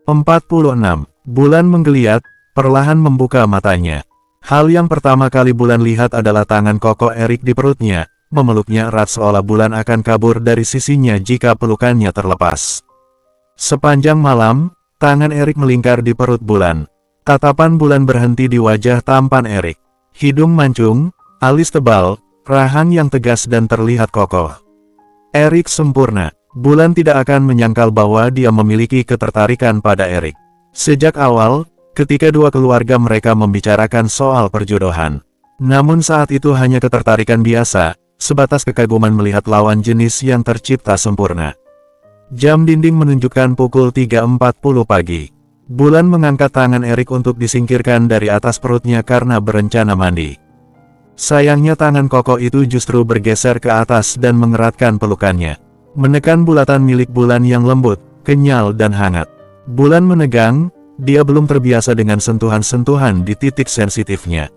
46. Bulan menggeliat, perlahan membuka matanya. Hal yang pertama kali Bulan lihat adalah tangan kokoh Erik di perutnya, memeluknya erat seolah Bulan akan kabur dari sisinya jika pelukannya terlepas. Sepanjang malam, tangan Erik melingkar di perut Bulan. Tatapan Bulan berhenti di wajah tampan Erik. Hidung mancung, alis tebal, rahang yang tegas dan terlihat kokoh. Erik sempurna. Bulan tidak akan menyangkal bahwa dia memiliki ketertarikan pada Erik. Sejak awal, ketika dua keluarga mereka membicarakan soal perjodohan. Namun saat itu hanya ketertarikan biasa, sebatas kekaguman melihat lawan jenis yang tercipta sempurna. Jam dinding menunjukkan pukul 3.40 pagi. Bulan mengangkat tangan Erik untuk disingkirkan dari atas perutnya karena berencana mandi. Sayangnya tangan kokoh itu justru bergeser ke atas dan mengeratkan pelukannya. Menekan bulatan milik Bulan yang lembut, kenyal dan hangat. Bulan menegang, dia belum terbiasa dengan sentuhan-sentuhan di titik sensitifnya.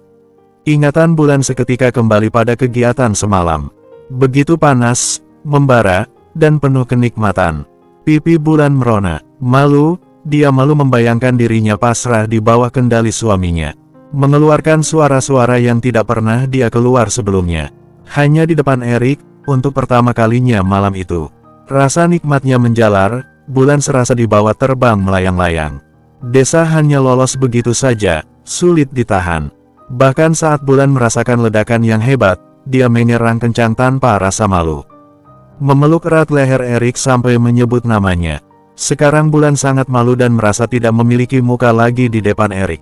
Ingatan Bulan seketika kembali pada kegiatan semalam. Begitu panas, membara, dan penuh kenikmatan. Pipi Bulan merona, malu. Dia malu membayangkan dirinya pasrah di bawah kendali suaminya. Mengeluarkan suara-suara yang tidak pernah dia keluar sebelumnya. Hanya di depan Erik, untuk pertama kalinya malam itu. Rasa nikmatnya menjalar, Bulan serasa dibawa terbang melayang-layang. Desa hanya lolos begitu saja, sulit ditahan. Bahkan saat Bulan merasakan ledakan yang hebat, dia menyerang kencang tanpa rasa malu. Memeluk erat leher Erik sampai menyebut namanya. Sekarang Bulan sangat malu dan merasa tidak memiliki muka lagi di depan Erik.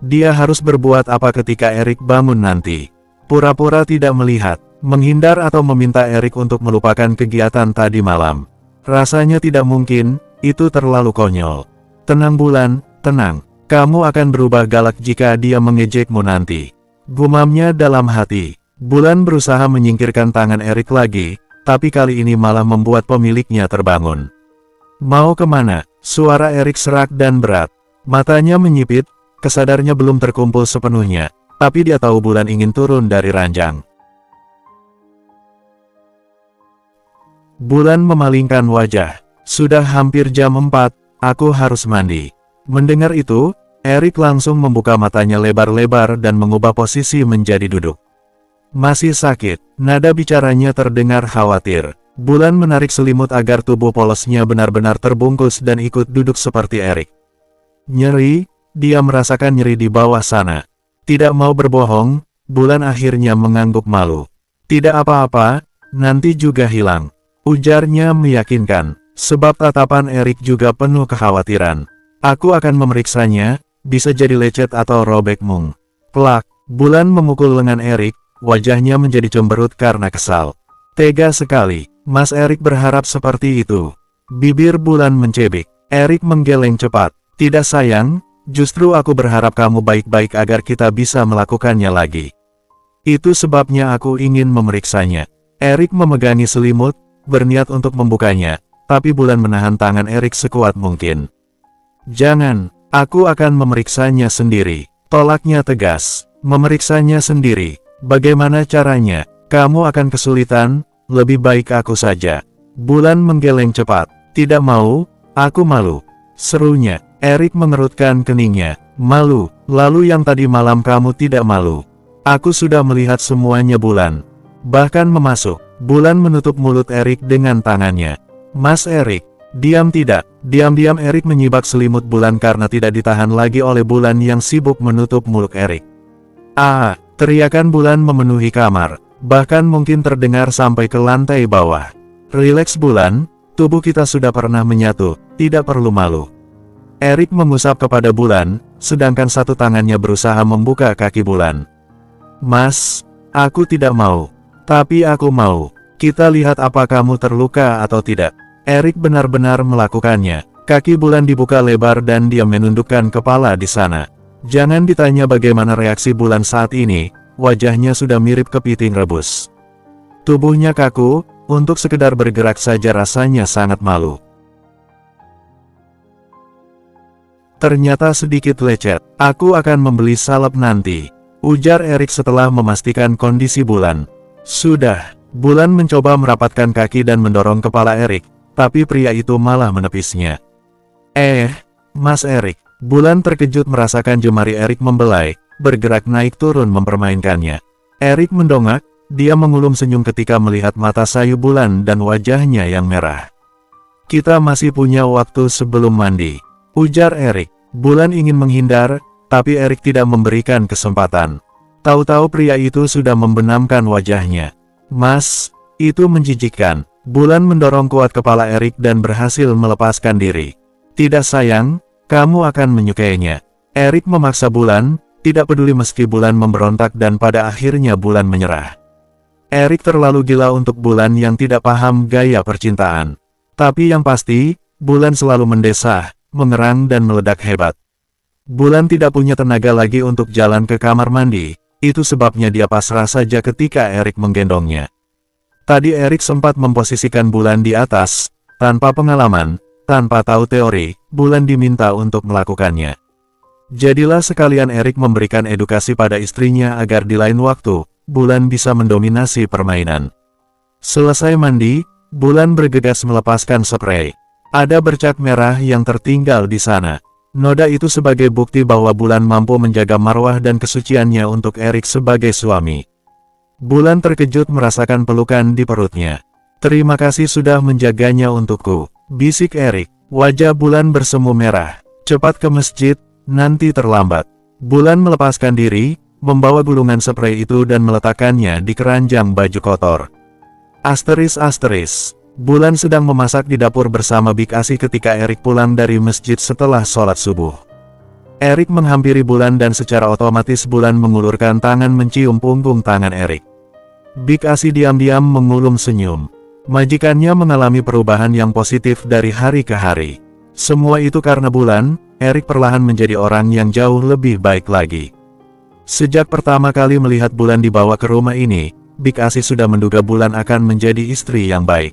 Dia harus berbuat apa ketika Erik bangun nanti? Pura-pura tidak melihat, menghindar atau meminta Erik untuk melupakan kegiatan tadi malam. Rasanya tidak mungkin, itu terlalu konyol. Tenang Bulan, tenang. Kamu akan berubah galak jika dia mengejekmu nanti. Gumamnya dalam hati. Bulan berusaha menyingkirkan tangan Erik lagi, tapi kali ini malah membuat pemiliknya terbangun. Mau kemana? Suara Erik serak dan berat. Matanya menyipit, kesadarnya belum terkumpul sepenuhnya, tapi dia tahu Bulan ingin turun dari ranjang. Bulan memalingkan wajah. Sudah hampir jam 4, aku harus mandi. Mendengar itu, Erik langsung membuka matanya lebar-lebar dan mengubah posisi menjadi duduk. Masih sakit, nada bicaranya terdengar khawatir. Bulan menarik selimut agar tubuh polosnya benar-benar terbungkus dan ikut duduk seperti Erik. Nyeri, dia merasakan nyeri di bawah sana. Tidak mau berbohong, Bulan akhirnya mengangguk malu. Tidak apa-apa, nanti juga hilang. Ujarnya meyakinkan, sebab tatapan Erik juga penuh kekhawatiran. Aku akan memeriksanya, bisa jadi lecet atau robek mung. Plak, Bulan memukul lengan Erik, wajahnya menjadi cemberut karena kesal. Tega sekali. Mas Erik berharap seperti itu. Bibir Bulan mencebik. Erik menggeleng cepat. Tidak sayang, justru aku berharap kamu baik-baik agar kita bisa melakukannya lagi. Itu sebabnya aku ingin memeriksanya. Erik memegangi selimut, berniat untuk membukanya, tapi Bulan menahan tangan Erik sekuat mungkin. Jangan, aku akan memeriksanya sendiri. Tolaknya tegas. Memeriksanya sendiri. Bagaimana caranya? Kamu akan kesulitan. Lebih baik aku saja. Bulan menggeleng cepat. Tidak mau, aku malu. Serunya. Erik mengerutkan keningnya. Malu, lalu yang tadi malam kamu tidak malu. Aku sudah melihat semuanya Bulan. Bahkan memasuk. Bulan menutup mulut Erik dengan tangannya. Mas Erik, diam tidak. Diam-diam Erik menyibak selimut Bulan karena tidak ditahan lagi oleh Bulan yang sibuk menutup mulut Erik. Ah, teriakan Bulan memenuhi kamar. Bahkan mungkin terdengar sampai ke lantai bawah. Rileks Bulan, tubuh kita sudah pernah menyatu, tidak perlu malu. Erik mengusap kepada Bulan, sedangkan satu tangannya berusaha membuka kaki Bulan. Mas, aku tidak mau. Tapi aku mau. Kita lihat apa kamu terluka atau tidak. Erik benar-benar melakukannya. Kaki Bulan dibuka lebar dan dia menundukkan kepala di sana. Jangan ditanya bagaimana reaksi Bulan saat ini. Wajahnya sudah mirip kepiting rebus. Tubuhnya kaku, untuk sekedar bergerak saja rasanya sangat malu. Ternyata sedikit lecet. Aku akan membeli salep nanti, ujar Erik setelah memastikan kondisi Bulan. Sudah, Bulan mencoba merapatkan kaki dan mendorong kepala Erik, tapi pria itu malah menepisnya. Mas Erik. Bulan terkejut merasakan jemari Erik membelai, bergerak naik turun mempermainkannya. Erik mendongak, dia mengulum senyum ketika melihat mata sayu Bulan dan wajahnya yang merah. Kita masih punya waktu sebelum mandi, ujar Erik. Bulan ingin menghindar, tapi Erik tidak memberikan kesempatan. Tahu-tahu pria itu sudah membenamkan wajahnya. Mas, itu menjijikkan. Bulan mendorong kuat kepala Erik dan berhasil melepaskan diri. Tidak sayang, kamu akan menyukainya. Erik memaksa Bulan, tidak peduli meski Bulan memberontak dan pada akhirnya Bulan menyerah. Erik terlalu gila untuk Bulan yang tidak paham gaya percintaan. Tapi yang pasti, Bulan selalu mendesah, mengerang dan meledak hebat. Bulan tidak punya tenaga lagi untuk jalan ke kamar mandi, itu sebabnya dia pasrah saja ketika Erik menggendongnya. Tadi Erik sempat memposisikan Bulan di atas, tanpa pengalaman, tanpa tahu teori, Bulan diminta untuk melakukannya. Jadilah sekalian Erik memberikan edukasi pada istrinya agar di lain waktu, Bulan bisa mendominasi permainan. Selesai mandi, Bulan bergegas melepaskan spray. Ada bercak merah yang tertinggal di sana. Noda itu sebagai bukti bahwa Bulan mampu menjaga marwah dan kesuciannya untuk Erik sebagai suami. Bulan terkejut merasakan pelukan di perutnya. Terima kasih sudah menjaganya untukku, bisik Erik. Wajah Bulan bersemu merah. Cepat ke masjid, nanti terlambat. Bulan melepaskan diri, membawa gulungan spray itu dan meletakkannya di keranjang baju kotor. Asteris. Bulan sedang memasak di dapur bersama Bik Asi ketika Erik pulang dari masjid setelah sholat subuh. Erik menghampiri Bulan dan secara otomatis Bulan mengulurkan tangan mencium punggung tangan Erik. Bik Asi diam-diam mengulum senyum. Majikannya mengalami perubahan yang positif dari hari ke hari. Semua itu karena Bulan, Erik perlahan menjadi orang yang jauh lebih baik lagi. Sejak pertama kali melihat Bulan dibawa ke rumah ini, Bik Asi sudah menduga Bulan akan menjadi istri yang baik.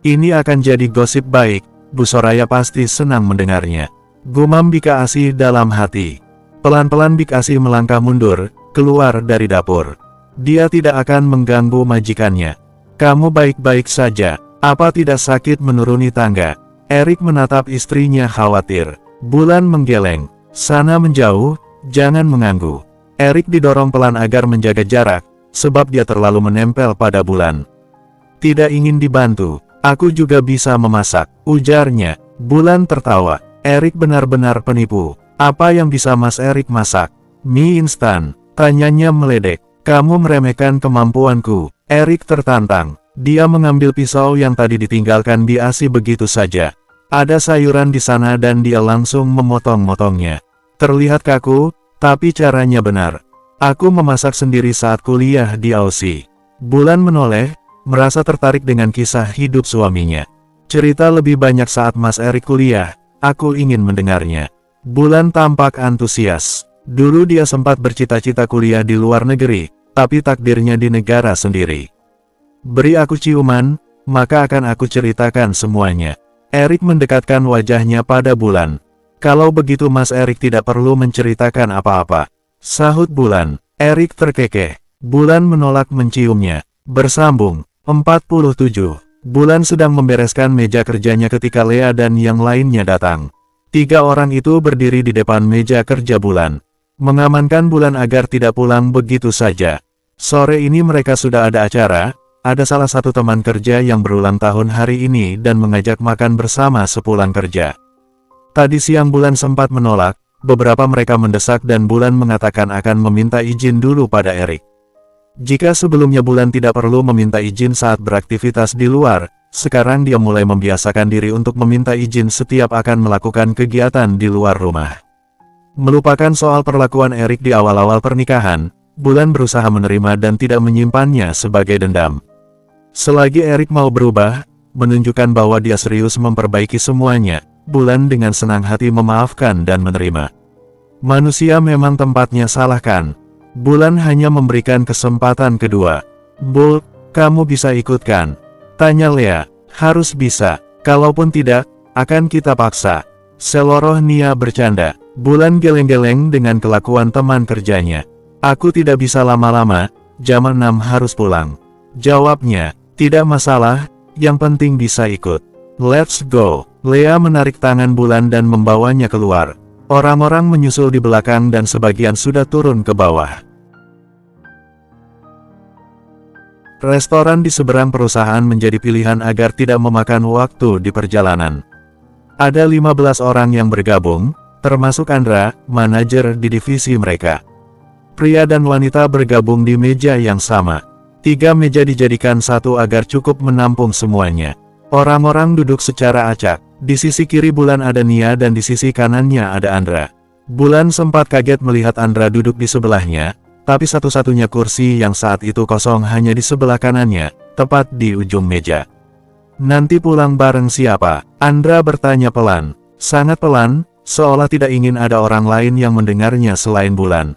Ini akan jadi gosip baik, Bu Soraya pasti senang mendengarnya. Gumam Bik Asi dalam hati. Pelan-pelan Bik Asi melangkah mundur, keluar dari dapur. Dia tidak akan mengganggu majikannya. Kamu baik-baik saja, apa tidak sakit menuruni tangga? Erik menatap istrinya khawatir. Bulan menggeleng. Sana menjauh, jangan mengganggu. Erik didorong pelan agar menjaga jarak, sebab dia terlalu menempel pada Bulan. Tidak ingin dibantu. Aku juga bisa memasak, ujarnya. Bulan tertawa. Erik benar-benar penipu. Apa yang bisa Mas Erik masak? Mie instan, tanyanya meledek. Kamu meremehkan kemampuanku. Erik tertantang. Dia mengambil pisau yang tadi ditinggalkan Bik Asi begitu saja. Ada sayuran di sana dan dia langsung memotong-motongnya. Terlihat kaku, tapi caranya benar. Aku memasak sendiri saat kuliah di Aussie. Bulan menoleh, merasa tertarik dengan kisah hidup suaminya. Cerita lebih banyak saat Mas Erik kuliah, aku ingin mendengarnya. Bulan tampak antusias. Dulu dia sempat bercita-cita kuliah di luar negeri, tapi takdirnya di negara sendiri. Beri aku ciuman, maka akan aku ceritakan semuanya. Erik mendekatkan wajahnya pada Bulan. Kalau begitu Mas Erik tidak perlu menceritakan apa-apa, sahut Bulan. Erik terkekeh. Bulan menolak menciumnya. Bersambung. 47. Bulan sedang membereskan meja kerjanya ketika Lea dan yang lainnya datang. 3 orang itu berdiri di depan meja kerja Bulan, mengamankan Bulan agar tidak pulang begitu saja. Sore ini mereka sudah ada acara, ada salah satu teman kerja yang berulang tahun hari ini dan mengajak makan bersama sepulang kerja. Tadi siang Bulan sempat menolak, beberapa mereka mendesak dan Bulan mengatakan akan meminta izin dulu pada Erik. Jika sebelumnya Bulan tidak perlu meminta izin saat beraktivitas di luar, sekarang dia mulai membiasakan diri untuk meminta izin setiap akan melakukan kegiatan di luar rumah. Melupakan soal perlakuan Erik di awal-awal pernikahan, Bulan berusaha menerima dan tidak menyimpannya sebagai dendam. Selagi Erik mau berubah, menunjukkan bahwa dia serius memperbaiki semuanya, Bulan dengan senang hati memaafkan dan menerima. Manusia memang tempatnya salahkan. Bulan hanya memberikan kesempatan kedua. Bul, kamu bisa ikutkan? Tanya Lea. Harus bisa. Kalaupun tidak, akan kita paksa. Seloroh Nia bercanda. Bulan geleng-geleng dengan kelakuan teman kerjanya. Aku tidak bisa lama-lama, jam 6 harus pulang. Jawabnya, tidak masalah, yang penting bisa ikut. Let's go. Lea menarik tangan Bulan dan membawanya keluar. Orang-orang menyusul di belakang dan sebagian sudah turun ke bawah. Restoran di seberang perusahaan menjadi pilihan agar tidak memakan waktu di perjalanan. Ada 15 orang yang bergabung, termasuk Andra, manajer di divisi mereka. Pria dan wanita bergabung di meja yang sama. 3 meja dijadikan satu agar cukup menampung semuanya. Orang-orang duduk secara acak. Di sisi kiri Bulan ada Nia dan di sisi kanannya ada Andra. Bulan sempat kaget melihat Andra duduk di sebelahnya, tapi satu-satunya kursi yang saat itu kosong hanya di sebelah kanannya, tepat di ujung meja. Nanti pulang bareng siapa? Andra bertanya pelan. Sangat pelan, seolah tidak ingin ada orang lain yang mendengarnya selain Bulan.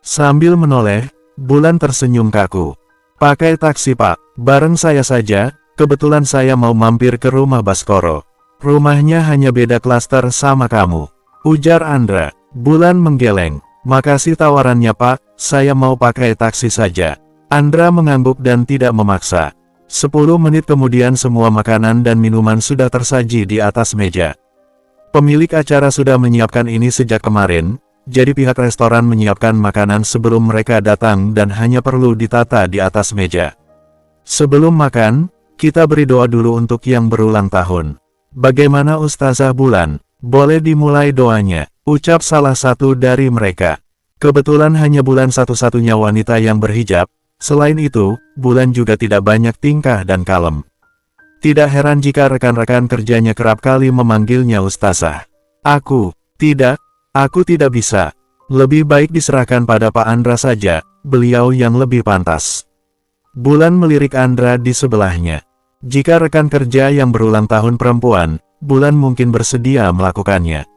Sambil menoleh, Bulan tersenyum kaku. Pakai taksi pak, bareng saya saja, kebetulan saya mau mampir ke rumah Baskoro. Rumahnya hanya beda klaster sama kamu, ujar Andra. Bulan menggeleng. Makasih tawarannya pak, saya mau pakai taksi saja. Andra mengangguk dan tidak memaksa. 10 menit kemudian semua makanan dan minuman sudah tersaji di atas meja. Pemilik acara sudah menyiapkan ini sejak kemarin, jadi pihak restoran menyiapkan makanan sebelum mereka datang dan hanya perlu ditata di atas meja. Sebelum makan, kita beri doa dulu untuk yang berulang tahun. Bagaimana Ustazah Bulan? Boleh dimulai doanya, ucap salah satu dari mereka. Kebetulan hanya Bulan satu-satunya wanita yang berhijab, selain itu, Bulan juga tidak banyak tingkah dan kalem. Tidak heran jika rekan-rekan kerjanya kerap kali memanggilnya Ustazah. Aku tidak bisa. Lebih baik diserahkan pada Pak Andra saja, beliau yang lebih pantas. Bulan melirik Andra di sebelahnya. Jika rekan kerja yang berulang tahun perempuan, Bulan mungkin bersedia melakukannya.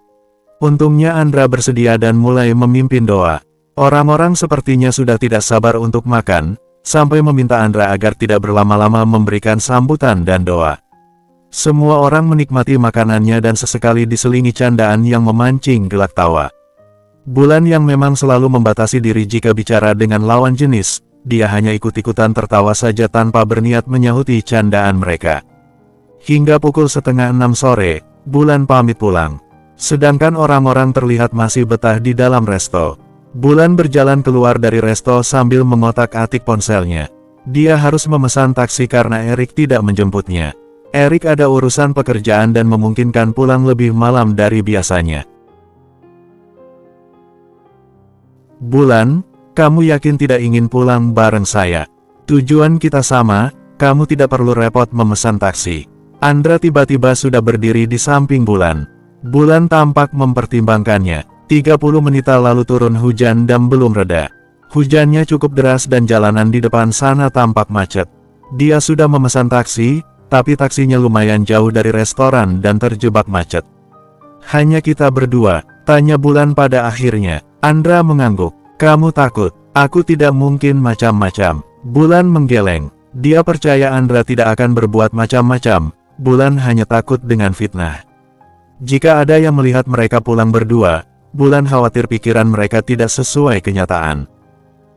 Untungnya Andra bersedia dan mulai memimpin doa. Orang-orang sepertinya sudah tidak sabar untuk makan, sampai meminta Andra agar tidak berlama-lama memberikan sambutan dan doa. Semua orang menikmati makanannya dan sesekali diselingi candaan yang memancing gelak tawa. Bulan yang memang selalu membatasi diri jika bicara dengan lawan jenis, dia hanya ikut-ikutan tertawa saja tanpa berniat menyahuti candaan mereka. Hingga pukul 5:30 sore, Bulan pamit pulang. Sedangkan orang-orang terlihat masih betah di dalam resto. Bulan berjalan keluar dari resto sambil mengotak-atik ponselnya. Dia harus memesan taksi karena Erik tidak menjemputnya. Erik ada urusan pekerjaan dan memungkinkan pulang lebih malam dari biasanya. Bulan, kamu yakin tidak ingin pulang bareng saya? Tujuan kita sama, kamu tidak perlu repot memesan taksi. Andra tiba-tiba sudah berdiri di samping Bulan. Bulan tampak mempertimbangkannya. 30 menit lalu turun hujan dan belum reda. Hujannya cukup deras dan jalanan di depan sana tampak macet. Dia sudah memesan taksi, tapi taksinya lumayan jauh dari restoran dan terjebak macet. Hanya kita berdua, tanya Bulan pada akhirnya. Andra mengangguk. Kamu takut? Aku tidak mungkin macam-macam. Bulan menggeleng. Dia percaya Andra tidak akan berbuat macam-macam. Bulan hanya takut dengan fitnah. Jika ada yang melihat mereka pulang berdua, Bulan khawatir pikiran mereka tidak sesuai kenyataan.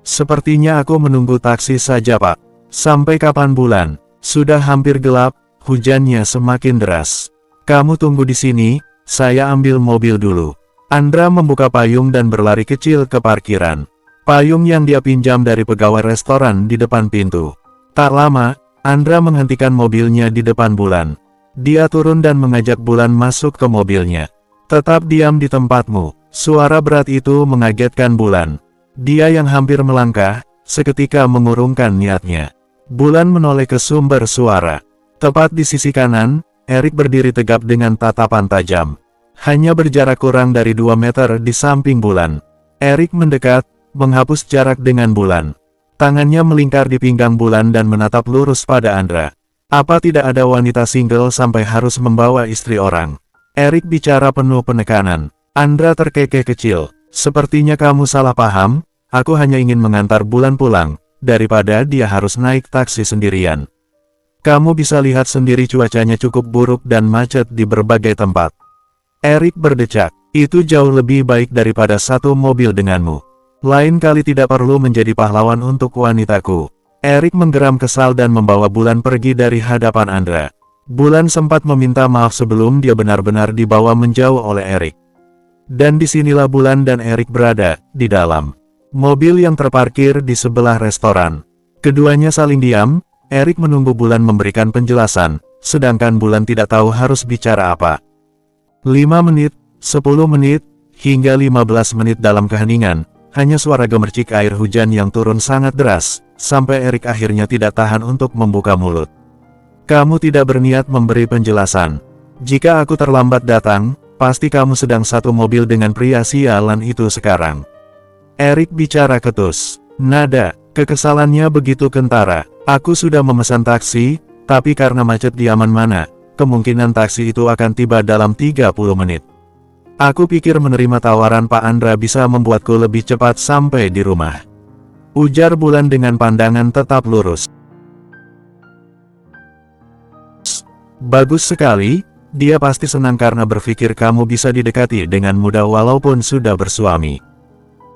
Sepertinya aku menunggu taksi saja pak. Sampai kapan Bulan? Sudah hampir gelap, hujannya semakin deras. Kamu tunggu di sini, saya ambil mobil dulu. Andra membuka payung dan berlari kecil ke parkiran. Payung yang dia pinjam dari pegawai restoran di depan pintu. Tak lama, Andra menghentikan mobilnya di depan Bulan. Dia turun dan mengajak Bulan masuk ke mobilnya. Tetap diam di tempatmu. Suara berat itu mengagetkan Bulan. Dia yang hampir melangkah, seketika mengurungkan niatnya. Bulan menoleh ke sumber suara. Tepat di sisi kanan, Erik berdiri tegap dengan tatapan tajam. Hanya berjarak kurang dari 2 meter di samping Bulan. Erik mendekat, menghapus jarak dengan Bulan. Tangannya melingkar di pinggang Bulan dan menatap lurus pada Andra. Apa tidak ada wanita single sampai harus membawa istri orang? Erik bicara penuh penekanan. Andra terkekeh kecil. Sepertinya kamu salah paham, aku hanya ingin mengantar Bulan pulang, daripada dia harus naik taksi sendirian. Kamu bisa lihat sendiri cuacanya cukup buruk dan macet di berbagai tempat. Erik berdecak, itu jauh lebih baik daripada satu mobil denganmu. Lain kali tidak perlu menjadi pahlawan untuk wanitaku. Erik menggeram kesal dan membawa Bulan pergi dari hadapan Andra. Bulan sempat meminta maaf sebelum dia benar-benar dibawa menjauh oleh Erik. Dan disinilah Bulan dan Erik berada, di dalam mobil yang terparkir di sebelah restoran. Keduanya saling diam, Erik menunggu Bulan memberikan penjelasan, sedangkan Bulan tidak tahu harus bicara apa. 5 menit, 10 menit, hingga 15 menit dalam keheningan, hanya suara gemercik air hujan yang turun sangat deras, sampai Erik akhirnya tidak tahan untuk membuka mulut. Kamu tidak berniat memberi penjelasan. Jika aku terlambat datang, pasti kamu sedang satu mobil dengan pria sialan itu sekarang. Erik bicara ketus. Nada kekesalannya begitu kentara. Aku sudah memesan taksi, tapi karena macet di mana, kemungkinan taksi itu akan tiba dalam 30 menit. Aku pikir menerima tawaran Pak Andra bisa membuatku lebih cepat sampai di rumah. Ujar Bulan dengan pandangan tetap lurus. Bagus sekali, dia pasti senang karena berpikir kamu bisa didekati dengan mudah walaupun sudah bersuami.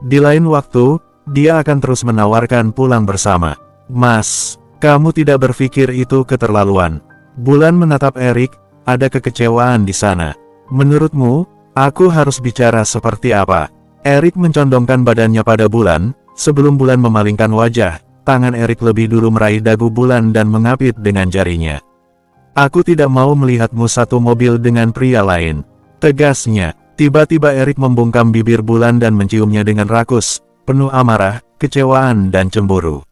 Di lain waktu, dia akan terus menawarkan pulang bersama. Mas, kamu tidak berpikir itu keterlaluan. Bulan menatap Erik, ada kekecewaan di sana. Menurutmu, aku harus bicara seperti apa? Erik mencondongkan badannya pada Bulan, sebelum Bulan memalingkan wajah, tangan Erik lebih dulu meraih dagu Bulan dan mengapit dengan jarinya. Aku tidak mau melihatmu satu mobil dengan pria lain. Tegasnya, tiba-tiba Erik membungkam bibir Bulan dan menciumnya dengan rakus, penuh amarah, kecewaan dan cemburu.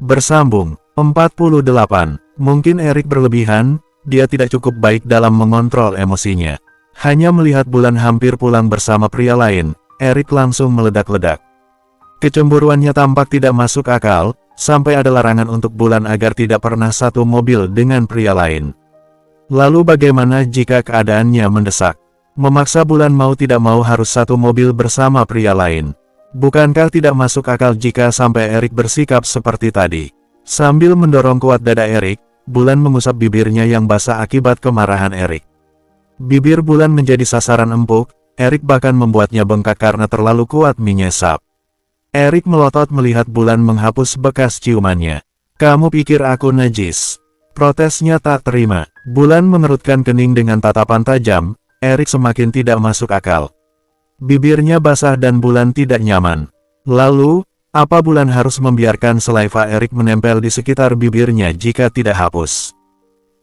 Bersambung, 48. Mungkin Erik berlebihan, dia tidak cukup baik dalam mengontrol emosinya. Hanya melihat Bulan hampir pulang bersama pria lain, Erik langsung meledak-ledak. Kecemburuannya tampak tidak masuk akal, sampai ada larangan untuk Bulan agar tidak pernah satu mobil dengan pria lain. Lalu bagaimana jika keadaannya mendesak? Memaksa Bulan mau tidak mau harus satu mobil bersama pria lain. Bukankah tidak masuk akal jika sampai Erik bersikap seperti tadi? Sambil mendorong kuat dada Erik, Bulan mengusap bibirnya yang basah akibat kemarahan Erik. Bibir Bulan menjadi sasaran empuk, Erik bahkan membuatnya bengkak karena terlalu kuat menyesap. Erik melotot melihat Bulan menghapus bekas ciumannya. Kamu pikir aku najis? Protesnya tak terima. Bulan mengerutkan kening dengan tatapan tajam, Erik semakin tidak masuk akal. Bibirnya basah dan Bulan tidak nyaman. Lalu, apa Bulan harus membiarkan saliva Erik menempel di sekitar bibirnya jika tidak hapus?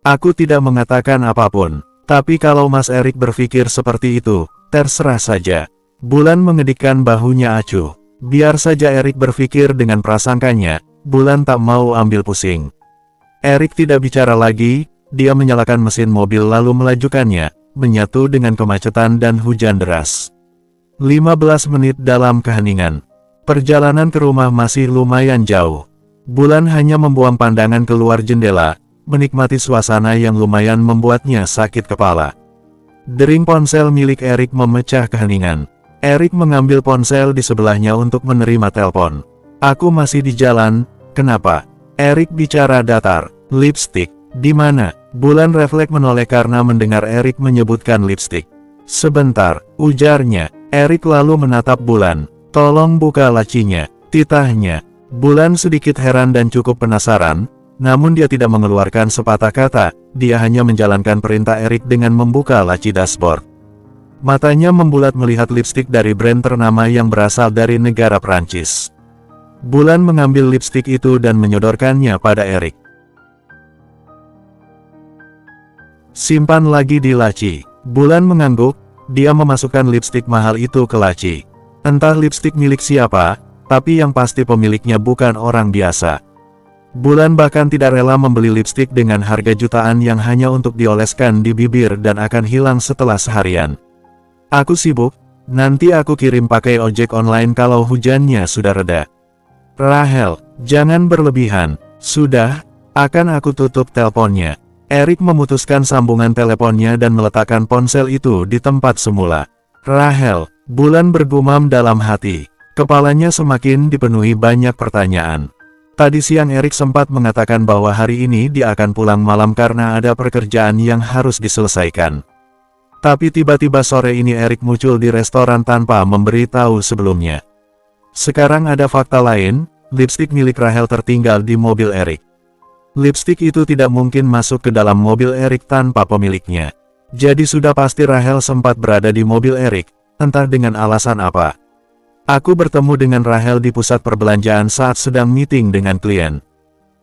Aku tidak mengatakan apapun, tapi kalau Mas Erik berpikir seperti itu, terserah saja. Bulan mengedikkan bahunya acuh. Biar saja Erik berpikir dengan prasangkanya, Bulan tak mau ambil pusing. Erik tidak bicara lagi, dia menyalakan mesin mobil lalu melajukannya, menyatu dengan kemacetan dan hujan deras. 15 menit dalam keheningan. Perjalanan ke rumah masih lumayan jauh. Bulan hanya membuang pandangan keluar jendela, menikmati suasana yang lumayan membuatnya sakit kepala. Dering ponsel milik Erik memecah keheningan. Erik mengambil ponsel di sebelahnya untuk menerima telepon. Aku masih di jalan, kenapa? Erik bicara datar. Lipstik, di mana? Bulan refleks menoleh karena mendengar Erik menyebutkan lipstik. Sebentar, ujarnya. Erik lalu menatap Bulan. Tolong buka lacinya, titahnya. Bulan sedikit heran dan cukup penasaran, namun dia tidak mengeluarkan sepatah kata, dia hanya menjalankan perintah Erik dengan membuka laci dashboard. Matanya membulat melihat lipstik dari brand ternama yang berasal dari negara Prancis. Bulan mengambil lipstik itu dan menyodorkannya pada Erik. Simpan lagi di laci. Bulan mengangguk, dia memasukkan lipstik mahal itu ke laci. Entah lipstik milik siapa, tapi yang pasti pemiliknya bukan orang biasa. Bulan bahkan tidak rela membeli lipstik dengan harga jutaan yang hanya untuk dioleskan di bibir dan akan hilang setelah seharian. Aku sibuk, nanti aku kirim pakai ojek online kalau hujannya sudah reda. Rahel, jangan berlebihan. Sudah, akan aku tutup teleponnya. Erik memutuskan sambungan teleponnya dan meletakkan ponsel itu di tempat semula. Rahel, Bulan bergumam dalam hati. Kepalanya semakin dipenuhi banyak pertanyaan. Tadi siang Erik sempat mengatakan bahwa hari ini dia akan pulang malam karena ada pekerjaan yang harus diselesaikan. Tapi tiba-tiba sore ini Erik muncul di restoran tanpa memberitahu sebelumnya. Sekarang ada fakta lain, lipstik milik Rahel tertinggal di mobil Erik. Lipstik itu tidak mungkin masuk ke dalam mobil Erik tanpa pemiliknya. Jadi sudah pasti Rahel sempat berada di mobil Erik, entah dengan alasan apa. Aku bertemu dengan Rahel di pusat perbelanjaan saat sedang meeting dengan klien.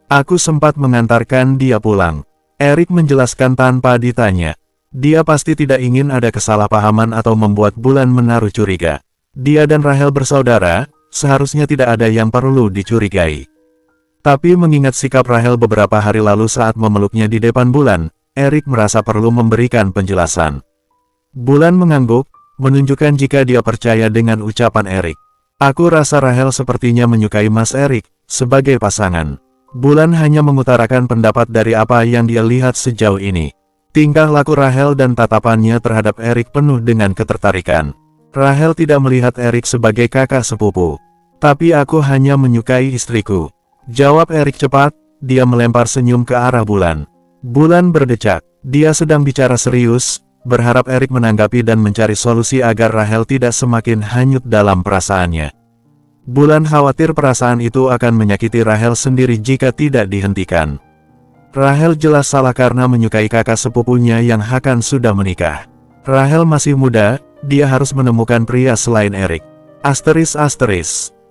Aku sempat mengantarkan dia pulang. Erik menjelaskan tanpa ditanya. Dia pasti tidak ingin ada kesalahpahaman atau membuat Bulan menaruh curiga. Dia dan Rahel bersaudara, seharusnya tidak ada yang perlu dicurigai. Tapi mengingat sikap Rahel beberapa hari lalu saat memeluknya di depan Bulan, Erik merasa perlu memberikan penjelasan. Bulan mengangguk, menunjukkan jika dia percaya dengan ucapan Erik. Aku rasa Rahel sepertinya menyukai Mas Erik sebagai pasangan. Bulan hanya mengutarakan pendapat dari apa yang dia lihat sejauh ini. Tingkah laku Rahel dan tatapannya terhadap Erik penuh dengan ketertarikan. Rahel tidak melihat Erik sebagai kakak sepupu. Tapi aku hanya menyukai istriku. Jawab Erik cepat, dia melempar senyum ke arah Bulan. Bulan berdecak, dia sedang bicara serius, berharap Erik menanggapi dan mencari solusi agar Rahel tidak semakin hanyut dalam perasaannya. Bulan khawatir perasaan itu akan menyakiti Rahel sendiri jika tidak dihentikan. Rahel jelas salah karena menyukai kakak sepupunya yang akan sudah menikah. Rahel masih muda, dia harus menemukan pria selain Erik. Asteris.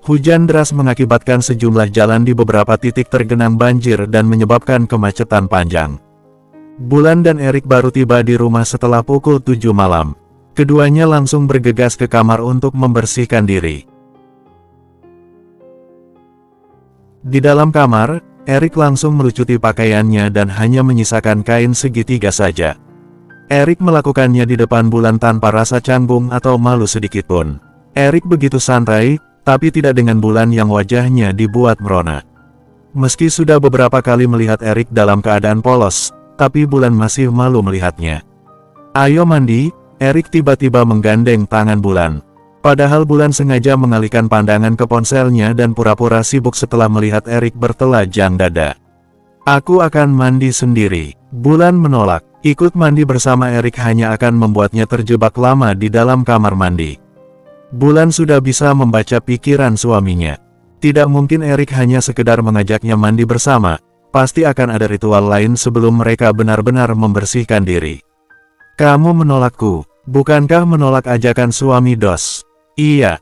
Hujan deras mengakibatkan sejumlah jalan di beberapa titik tergenang banjir dan menyebabkan kemacetan panjang. Bulan dan Erik baru tiba di rumah setelah pukul 7 malam. Keduanya langsung bergegas ke kamar untuk membersihkan diri. Di dalam kamar, Erik langsung melucuti pakaiannya dan hanya menyisakan kain segitiga saja. Erik melakukannya di depan Bulan tanpa rasa canggung atau malu sedikitpun. Erik begitu santai, tapi tidak dengan Bulan yang wajahnya dibuat merona. Meski sudah beberapa kali melihat Erik dalam keadaan polos, tapi Bulan masih malu melihatnya. Ayo mandi, Erik tiba-tiba menggandeng tangan Bulan. Padahal Bulan sengaja mengalihkan pandangan ke ponselnya dan pura-pura sibuk setelah melihat Erik bertelanjang dada. Aku akan mandi sendiri. Bulan menolak. Ikut mandi bersama Erik hanya akan membuatnya terjebak lama di dalam kamar mandi. Bulan sudah bisa membaca pikiran suaminya. Tidak mungkin Erik hanya sekedar mengajaknya mandi bersama. Pasti akan ada ritual lain sebelum mereka benar-benar membersihkan diri. Kamu menolakku. Bukankah menolak ajakan suami dos? Iya,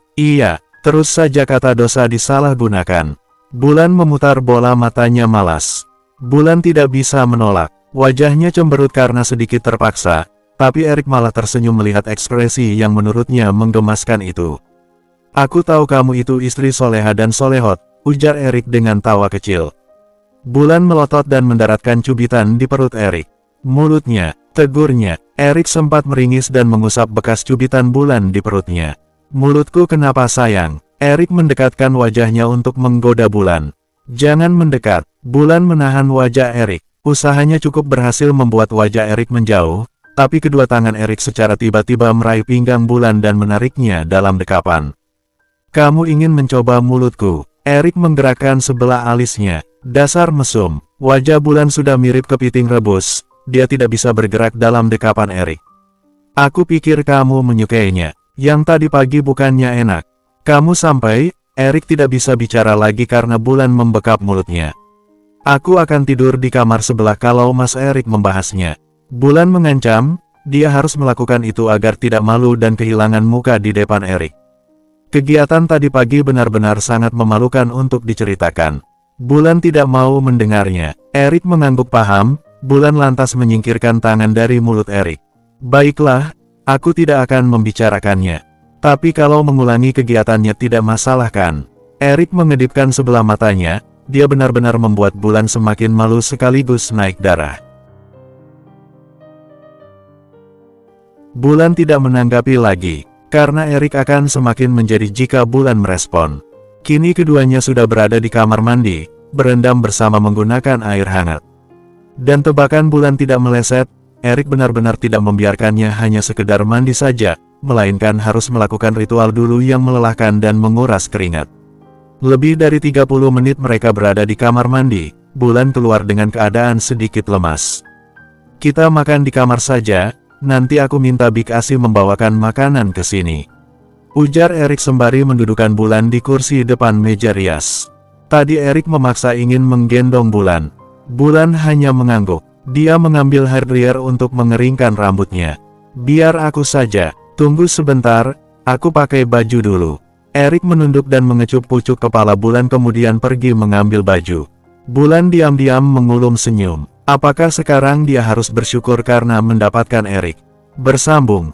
terus saja kata dosa disalahgunakan. Bulan memutar bola matanya malas. Bulan tidak bisa menolak. Wajahnya cemberut karena sedikit terpaksa, tapi Erik malah tersenyum melihat ekspresi yang menurutnya menggemaskan itu. Aku tahu kamu itu istri soleha dan solehot, ujar Erik dengan tawa kecil. Bulan melotot dan mendaratkan cubitan di perut Erik. Mulutnya, tegurnya. Erik sempat meringis dan mengusap bekas cubitan Bulan di perutnya. Mulutku kenapa sayang? Erik mendekatkan wajahnya untuk menggoda Bulan. Jangan mendekat. Bulan menahan wajah Erik. Usahanya cukup berhasil membuat wajah Erik menjauh, tapi kedua tangan Erik secara tiba-tiba meraih pinggang Bulan dan menariknya dalam dekapan. Kamu ingin mencoba mulutku? Erik menggerakkan sebelah alisnya. Dasar mesum. Wajah Bulan sudah mirip kepiting rebus. Dia tidak bisa bergerak dalam dekapan Erik. Aku pikir kamu menyukainya. Yang tadi pagi bukannya enak. Kamu sampai, Erik tidak bisa bicara lagi karena Bulan membekap mulutnya. Aku akan tidur di kamar sebelah kalau Mas Erik membahasnya. Bulan mengancam, dia harus melakukan itu agar tidak malu dan kehilangan muka di depan Erik. Kegiatan tadi pagi benar-benar sangat memalukan untuk diceritakan. Bulan tidak mau mendengarnya. Erik mengangguk paham, Bulan lantas menyingkirkan tangan dari mulut Erik. Baiklah. Aku tidak akan membicarakannya. Tapi kalau mengulangi kegiatannya tidak masalah kan? Erik mengedipkan sebelah matanya, dia benar-benar membuat Bulan semakin malu sekaligus naik darah. Bulan tidak menanggapi lagi, karena Erik akan semakin menjadi jika Bulan merespon. Kini keduanya sudah berada di kamar mandi, berendam bersama menggunakan air hangat. Dan tebakan Bulan tidak meleset, Erik benar-benar tidak membiarkannya hanya sekedar mandi saja, melainkan harus melakukan ritual dulu yang melelahkan dan menguras keringat. Lebih dari 30 menit mereka berada di kamar mandi, Bulan keluar dengan keadaan sedikit lemas. Kita makan di kamar saja, nanti aku minta Big Asi membawakan makanan ke sini. Ujar Erik sembari mendudukan Bulan di kursi depan meja rias. Tadi Erik memaksa ingin menggendong Bulan. Bulan hanya mengangguk. Dia mengambil hair dryer untuk mengeringkan rambutnya. Biar aku saja, tunggu sebentar, aku pakai baju dulu. Erik menunduk dan mengecup pucuk kepala Bulan kemudian pergi mengambil baju. Bulan diam-diam mengulum senyum. Apakah sekarang dia harus bersyukur karena mendapatkan Erik? Bersambung.